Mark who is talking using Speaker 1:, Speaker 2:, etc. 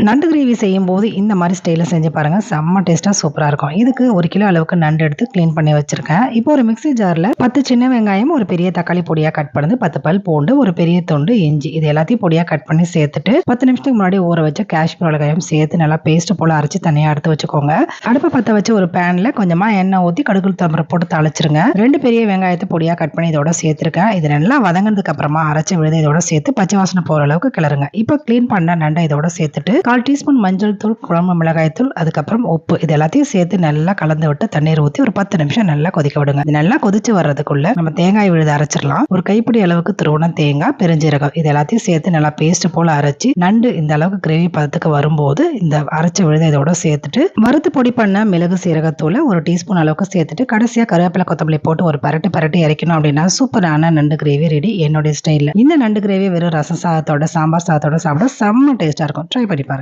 Speaker 1: நண்டு கிரேவி செய்யும்போது இந்த மாதிரி ஸ்டைலில் செஞ்சு பாருங்கள். செம்ம டேஸ்ட்டாக சூப்பராக இருக்கும். இதுக்கு 1 கிலோ அளவுக்கு நண்டு எடுத்து க்ளீன் பண்ணி வச்சுருக்கேன். இப்போ ஒரு மிக்ஸி ஜாரில் 10 சின்ன வெங்காயம், ஒரு பெரிய தக்காளி பொடியாக கட் பண்ணது, 10 பல் பூண்டு, ஒரு பெரிய துண்டு இஞ்சி, இது எல்லாத்தையும் பொடியாக கட் பண்ணி சேர்த்துட்டு 10 நிமிஷத்துக்கு முன்னாடி ஊற வச்ச காஷ்மீர் மிளகாயும் சேர்த்து நல்லா பேஸ்ட் போல் அரைச்சி தனியாக எடுத்து வச்சுக்கோங்க. அடுப்பை பற்ற வச்சு ஒரு பேனில் கொஞ்சமாக எண்ணெய் ஊற்றி கடுகு தம்பரை போட்டு தாளிச்சிருங்க. 2 பெரிய வெங்காயத்தை பொடியாக கட் பண்ணி இதோட சேர்த்துருக்கேன். இது நல்லா வதங்கினதுக்கு அப்புறமா அரைச்சி விழுது இதோட சேர்த்து பச்சை வாசனை போகிற அளவுக்கு கிளறுங்க. இப்போ க்ளீன் பண்ண நண்டை இதோட சேர்த்துட்டு 1/4 டீஸ்பூன் மஞ்சள் தூள், குழம்பு மிளகாய் தூள், அதுக்கப்புறம் உப்பு, இது எல்லாத்தையும் சேர்த்து நல்லா கலந்து விட்டு தண்ணீர் ஊற்றி ஒரு 10 நிமிஷம் நல்லா கொதிக்க விடுங்க. இது நல்லா கொதிச்சு வர்றதுக்குள்ள நம்ம தேங்காய் விழுது அரைச்சிடலாம். ஒரு கைப்பிடி அளவுக்கு துருவன தேங்காய், பெருஞ்சீரகம், இது எல்லாத்தையும் சேர்த்து நல்லா பேஸ்ட் போல அரைச்சி நண்டு இந்த அளவுக்கு கிரேவி பதத்துக்கு வரும்போது இந்த அரைச்ச விழுது இதோட சேர்த்துட்டு வறுத்து பொடி பண்ண மிளகு சீரகத்தூள் 1 டீஸ்பூன் அளவுக்கு சேர்த்துட்டு கடைசியா கருவேப்பிலை கொத்தமல்லி போட்டு ஒரு பரட்டி இறக்கணும் அப்படின்னா சூப்பரான நண்டு கிரேவி ரெடி என்னுடைய ஸ்டைல்ல. இந்த நண்டு கிரேவி வெறும் ரசம் சாதத்தோட, சாம்பார் சாதத்தோட சாப்பிட செம்ம டேஸ்டா இருக்கும். ட்ரை பண்ணி பாருங்க.